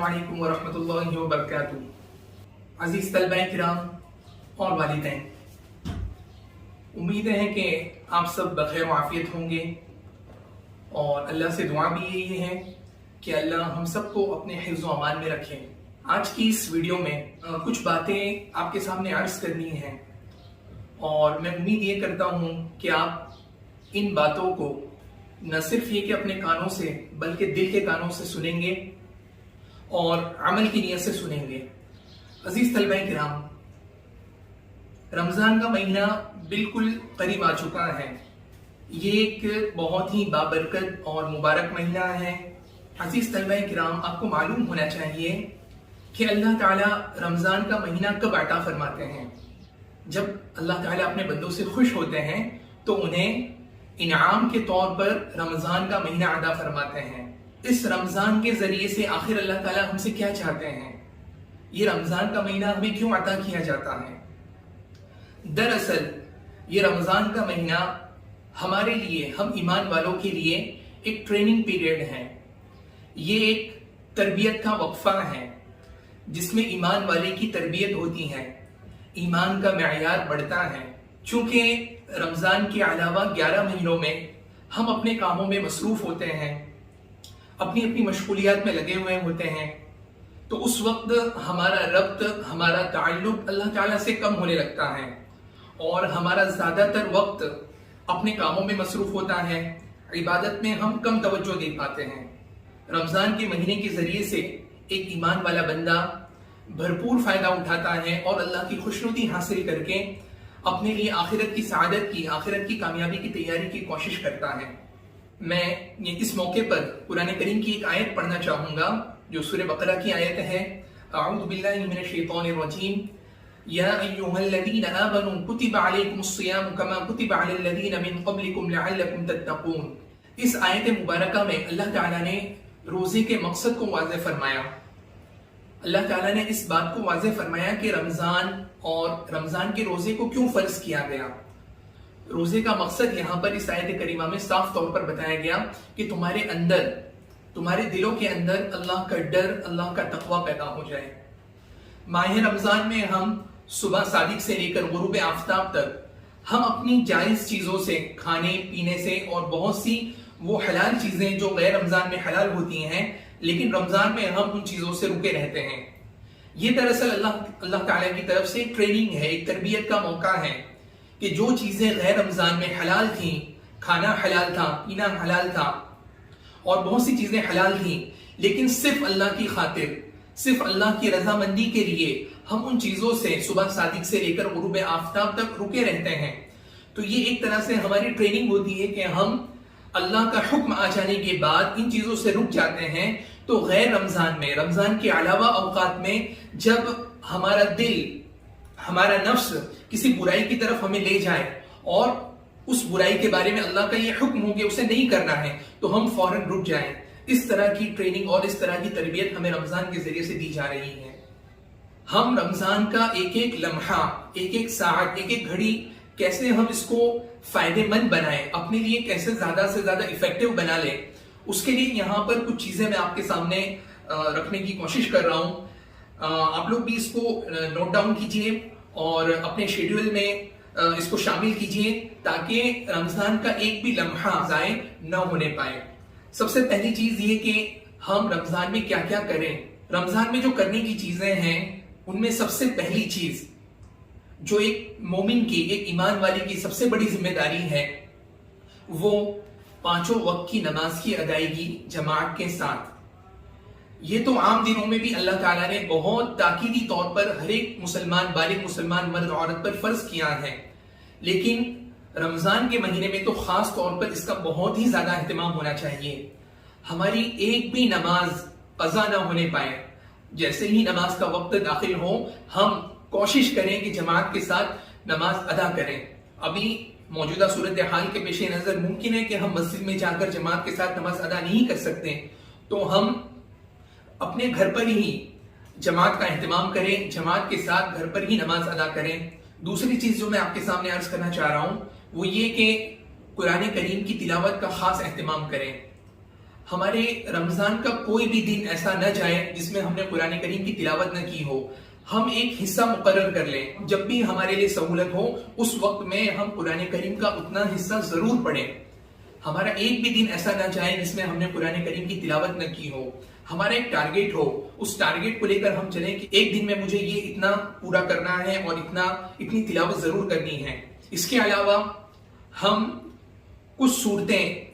अस्सलामुअलैकुम वरहमतुल्लाहि वबरकातुहू। अजीज तलबा किराम और वालिदैन, उम्मीद है कि आप सब बखैर आफियत होंगे और अल्लाह से दुआ भी यही है कि अल्लाह हम सबको अपने हिफ्ज़ व अमान में रखें। आज की इस वीडियो में कुछ बातें आपके सामने अर्ज करनी हैं और मैं उम्मीद ये करता हूँ कि आप इन बातों को न सिर्फ ये कि अपने कानों से बल्कि दिल के कानों से सुनेंगे और अमल की नीयत से सुनेंगे। अजीज तलबा किराम, रमजान का महीना बिल्कुल करीब आ चुका है। ये एक बहुत ही बाबरकत और मुबारक महीना है। अजीज तलबा किराम, आपको मालूम होना चाहिए कि अल्लाह ताला रमजान का महीना कब अता फरमाते हैं। जब अल्लाह ताला अपने बंदों से खुश होते हैं तो उन्हें इनाम के तौर पर रमजान का महीना अदा फरमाते हैं। इस रमजान के जरिए से आखिर अल्लाह ताला हमसे क्या चाहते हैं, ये रमजान का महीना हमें क्यों अता किया जाता है। दरअसल ये रमजान का महीना हमारे लिए, हम ईमान वालों के लिए एक ट्रेनिंग पीरियड है। ये एक तरबियत का वक्फा है जिसमें ईमान वाले की तरबियत होती है, ईमान का मेयार बढ़ता है। चूंकि रमजान के अलावा 11 महीनों में हम अपने कामों में मसरूफ होते हैं, अपनी अपनी मशगूलियात में लगे हुए होते हैं, तो उस वक्त हमारा रब्त, हमारा ताल्लुक अल्लाह ताला से कम होने लगता है और हमारा ज्यादातर वक्त अपने कामों में मसरूफ होता है। इबादत में हम कम तवज्जो दे पाते हैं। रमजान के महीने के जरिए से एक ईमान वाला बंदा भरपूर फायदा उठाता है और अल्लाह की खुशनुदी हासिल करके अपने लिए आखिरत की सआदत की, आखिरत की कामयाबी की तैयारी की कोशिश करता है। मैं ये इस मौके पर कुरान करीम की एक आयत पढ़ना चाहूंगा जो सूरह बकरा की आयत है। अऊज़ु बिल्लाहि मिनश शैतानिर रजीम, या अय्युहल्लज़ीना आमनू कुतिबा अलैकुमुस्सियामु कमा कुतिबा अलल्लज़ीना मिन क़ब्लिकुम लअल्लकुम तत्तक़ून। इस आयत मुबारका में अल्लाह ताला ने रोजे के मकसद को वाज़ेह फरमाया। अल्लाह ताला ने इस बात को वाज़ेह फरमाया कि रमजान और रमजान के रोजे को क्यों फर्ज किया गया। रोजे का मकसद यहाँ पर इस आयत करीमा में साफ तौर पर बताया गया कि तुम्हारे अंदर, तुम्हारे दिलों के अंदर अल्लाह का डर, अल्लाह का तक़वा पैदा हो जाए। माह रमजान में हम सुबह सादिक से लेकर गुरूब आफ्ताब तक हम अपनी जायज चीजों से, खाने पीने से और बहुत सी वो हलाल चीजें जो गैर रमजान में हलाल होती हैं, लेकिन रमजान में हम उन चीजों से रुके रहते हैं। ये दरअसल अल्लाह ताला की तरफ से ट्रेनिंग है, एक तरबियत का मौका है कि जो चीजें गैर रमजान में हलाल थी, खाना हलाल था, पीना हलाल था और बहुत सी चीजें हलाल थी, लेकिन सिर्फ अल्लाह की खातिर, सिर्फ अल्लाह की रजामंदी के लिए हम उन चीजों से सुबह सादिक से लेकर गुरूब आफ्ताब तक रुके रहते हैं। तो ये एक तरह से हमारी ट्रेनिंग होती है कि हम अल्लाह का हुक्म आ जाने के बाद इन चीजों से रुक जाते हैं। तो गैर रमजान में, रमजान के अलावा औकात में जब हमारा दिल, हमारा नफ्स किसी बुराई की तरफ हमें ले जाए और उस बुराई के बारे में अल्लाह का ये हुक्म हो कि उसे नहीं करना है, तो हम फौरन रुक जाएं। इस तरह की ट्रेनिंग और इस तरह की तरबियत हमें रमजान के जरिए से दी जा रही है। हम रमजान का एक एक लम्हा, एक एक साथ, एक एक घड़ी कैसे हम इसको फायदेमंद बनाएं, अपने लिए कैसे ज्यादा से ज्यादा इफेक्टिव बना लें, उसके लिए यहाँ पर कुछ चीजें मैं आपके सामने रखने की कोशिश कर रहा हूँ। आप लोग भी इसको नोट डाउन कीजिए और अपने शेड्यूल में इसको शामिल कीजिए ताकि रमजान का एक भी लम्हा जाए न होने पाए। सबसे पहली चीज ये कि हम रमजान में क्या क्या करें। रमजान में जो करने की चीजें हैं उनमें सबसे पहली चीज जो एक मोमिन की, एक ईमान वाले की सबसे बड़ी जिम्मेदारी है, वो 5 वक्त की नमाज की अदायगी जमात के साथ। ये तो आम दिनों में भी अल्लाह ताला ने बहुत ताकीदी तौर पर हर एक मुसलमान, बालिग मुसलमान मर्द औरत पर फर्ज किया है, लेकिन रमजान के महीने में तो खास तौर पर इसका बहुत ही ज्यादा एहतमाम होना चाहिए। हमारी एक भी नमाज कज़ा ना होने पाए। जैसे ही नमाज का वक्त दाखिल हो, हम कोशिश करें कि जमात के साथ नमाज अदा करें। अभी मौजूदा सूरत हाल के पेश नजर मुमकिन है कि हम मस्जिद में जाकर जमात के साथ नमाज अदा नहीं कर सकते, तो हम अपने घर पर ही जमात का एहतमाम करें, जमात के साथ घर पर ही नमाज अदा करें। दूसरी चीज जो मैं आपके सामने अर्ज करना चाह रहा हूं वो ये कि कुरान करीम की तिलावत का खास एहतमाम करें। ہمارے رمضان کا کوئی بھی دن ایسا نہ جائے جس میں ہم نے قرآن کریم کی تلاوت نہ کی ہو. ہم ایک حصہ مقرر کر لیں, جب بھی ہمارے لیے سہولت ہو اس وقت میں ہم قرآن کریم کا اتنا حصہ ضرور پڑھیں. ہمارا ایک بھی دن ایسا نہ جائے جس میں ہم نے قرآن کریم کی تلاوت نہ کی ہو. ہمارا ایک ٹارگیٹ ہو, اس ٹارگیٹ کو لے کر ہم چلیں کہ ایک دن میں مجھے یہ اتنا پورا کرنا ہے اور اتنی تلاوت ضرور کرنی ہے. اس کے علاوہ ہم کچھ صورتیں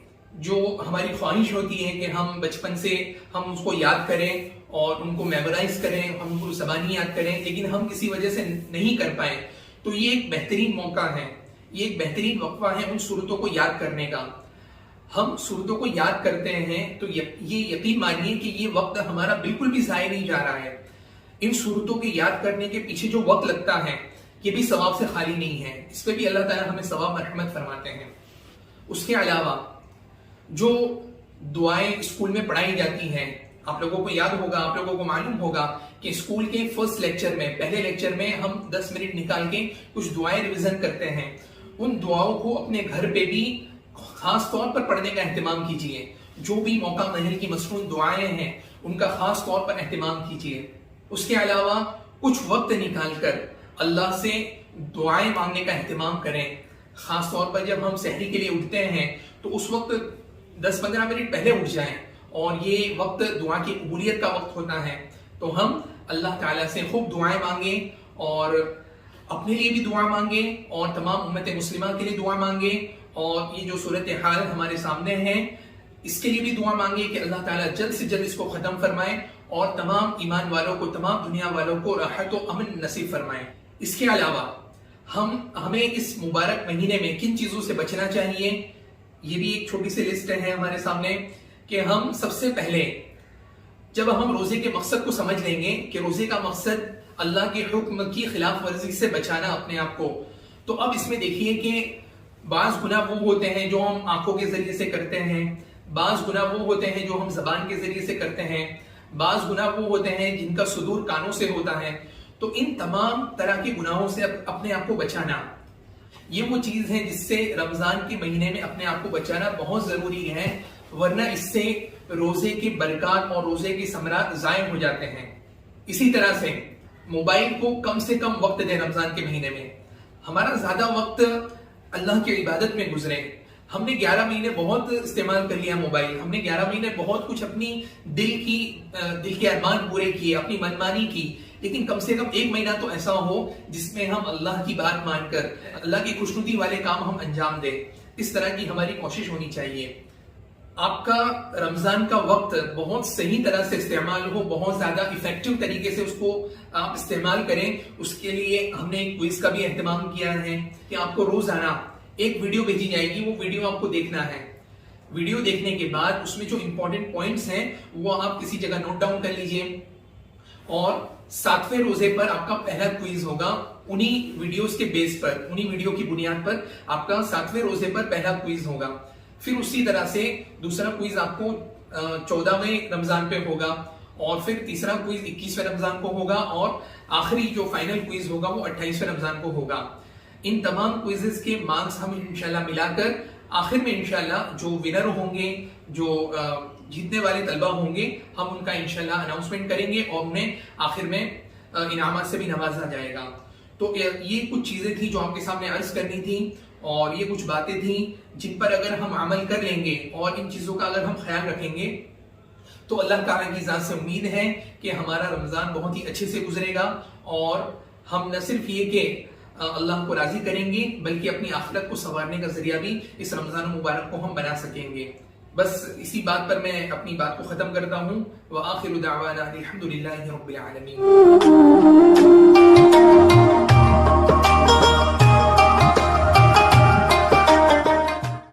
جو ہماری خواہش ہوتی ہے کہ ہم بچپن سے ہم اس کو یاد کریں اور ان کو میمورائز کریں, ہم ان کو زبانی یاد کریں, لیکن ہم کسی وجہ سے نہیں کر پائیں, تو یہ ایک بہترین موقع ہے, یہ ایک بہترین وقفہ ہے ان صورتوں کو یاد کرنے کا. ہم صورتوں کو یاد کرتے ہیں تو یہ یقین مانیے کہ یہ وقت ہمارا بالکل بھی ضائع نہیں جا رہا ہے. ان صورتوں کے یاد کرنے کے پیچھے جو وقت لگتا ہے یہ بھی ثواب سے خالی نہیں ہے, اس پہ بھی اللہ تعالیٰ ہمیں ثواب مرحمت فرماتے ہیں. اس کے علاوہ جو دعائیں اسکول میں پڑھائی جاتی ہیں, آپ لوگوں کو یاد ہوگا, آپ لوگوں کو معلوم ہوگا کہ اسکول کے فرسٹ لیکچر میں, پہلے لیکچر میں ہم 10 منٹ نکال کے کچھ دعائیں ریویژن کرتے ہیں. ان دعاؤں کو اپنے گھر پہ بھی خاص طور پر پڑھنے کا اہتمام کیجیے. جو بھی موقع محل کی مصنون دعائیں ہیں ان کا خاص طور پر اہتمام کیجیے. اس کے علاوہ کچھ وقت نکال کر اللہ سے دعائیں مانگنے کا اہتمام کریں. خاص طور پر جب ہم سحری کے لیے اٹھتے ہیں تو اس وقت 10-15 منٹ پہلے اٹھ جائیں, اور یہ وقت دعا کی قبولیت کا وقت ہوتا ہے. تو ہم اللہ تعالیٰ سے خوب دعائیں مانگیں, اور اپنے لیے بھی دعا مانگیں, اور تمام امت مسلمہ کے لیے دعا مانگیں, اور یہ جو صورتحال ہمارے سامنے ہے اس کے لیے بھی دعا مانگیں کہ اللہ تعالیٰ جلد سے جلد اس کو ختم فرمائے اور تمام ایمان والوں کو, تمام دنیا والوں کو راحت و امن نصیب فرمائے. اس کے علاوہ ہمیں اس مبارک مہینے میں کن چیزوں سے بچنا چاہیے, یہ بھی ایک چھوٹی سی لسٹ ہے ہمارے سامنے. کہ ہم سب سے پہلے جب ہم روزے کے مقصد کو سمجھ لیں گے کہ روزے کا مقصد اللہ کے حکم کی خلاف ورزی سے بچانا اپنے آپ کو, تو اب اس میں دیکھیے کہ بعض گناہ وہ ہوتے ہیں جو ہم آنکھوں کے ذریعے سے کرتے ہیں, بعض گناہ وہ ہوتے ہیں جو ہم زبان کے ذریعے سے کرتے ہیں, بعض گناہ وہ ہوتے ہیں جن کا صدور کانوں سے ہوتا ہے. تو ان تمام طرح کے گناہوں سے اپنے آپ کو بچانا, یہ وہ چیز ہے جس سے رمضان کے مہینے میں اپنے آپ کو بچانا بہت ضروری ہے, ورنہ اس سے روزے کی برکات اور روزے کی ثمرات ضائع ہو جاتے ہیں. اسی طرح سے موبائل کو کم سے کم وقت دیں. رمضان کے مہینے میں ہمارا زیادہ وقت اللہ کی عبادت میں گزرے. ہم نے 11 مہینے بہت استعمال کر لیا موبائل, ہم نے 11 مہینے بہت کچھ اپنی دل کے ارمان پورے کیے, اپنی منمانی کی, لیکن کم سے کم ایک مہینہ تو ایسا ہو جس میں ہم اللہ کی بات مان کر اللہ کی خوشنودی والے کام ہم انجام دیں. اس طرح کی ہماری کوشش ہونی چاہیے. آپ کا رمضان کا وقت بہت صحیح طرح سے استعمال ہو, بہت زیادہ ایفیکٹو طریقے سے اس کو آپ استعمال کریں. اس کے لیے ہم نے ایک کوئز کا بھی اہتمام کیا ہے کہ آپ کو روزانہ ایک ویڈیو بھیجی جائے گی, وہ ویڈیو آپ کو دیکھنا ہے. ویڈیو دیکھنے کے بعد اس میں جو امپورٹنٹ پوائنٹس ہیں وہ آپ کسی جگہ نوٹ ڈاؤن کر لیجئے, اور 7ویں روزے پر آپ کا پہلا کوئز ہوگا. انہی ویڈیوز کے بیس پر, انہی ویڈیو کی بنیاد پر آپ کا 7ویں روزے پر پہلا کوئز ہوگا. پھر اسی طرح سے دوسرا کوئز آپ کو 14ویں رمضان پہ ہوگا, اور پھر تیسرا کوئز 21ویں رمضان کو ہوگا, اور آخری جو فائنل کوئز ہوگا وہ 28ویں رمضان کو ہوگا. ان تمام کوئزز کے مارکس ہم انشاءاللہ ملا کر آخر میں انشاءاللہ جو ونر ہوں گے, جو جیتنے والے طلبہ ہوں گے, ہم ان کا انشاءاللہ اناؤنسمنٹ کریں گے اور انہیں آخر میں انعامات سے بھی نوازا جائے گا. تو یہ کچھ چیزیں تھیں جو آپ کے سامنے عرض کرنی تھیں, اور یہ کچھ باتیں تھیں جن پر اگر ہم عمل کر لیں گے اور ان چیزوں کا اگر ہم خیال رکھیں گے تو اللہ تعالیٰ کی ذات سے امید ہے کہ ہمارا رمضان بہت ہی اچھے سے گزرے گا, اور ہم نہ صرف یہ کہ اللہ کو راضی کریں گے بلکہ اپنی آخرت کو سنوارنے کا ذریعہ بھی اس رمضان مبارک کو ہم بنا سکیں گے. بس اسی بات پر میں اپنی بات کو ختم کرتا ہوں. وآخر دعوانا الحمد للہ رب العالمین.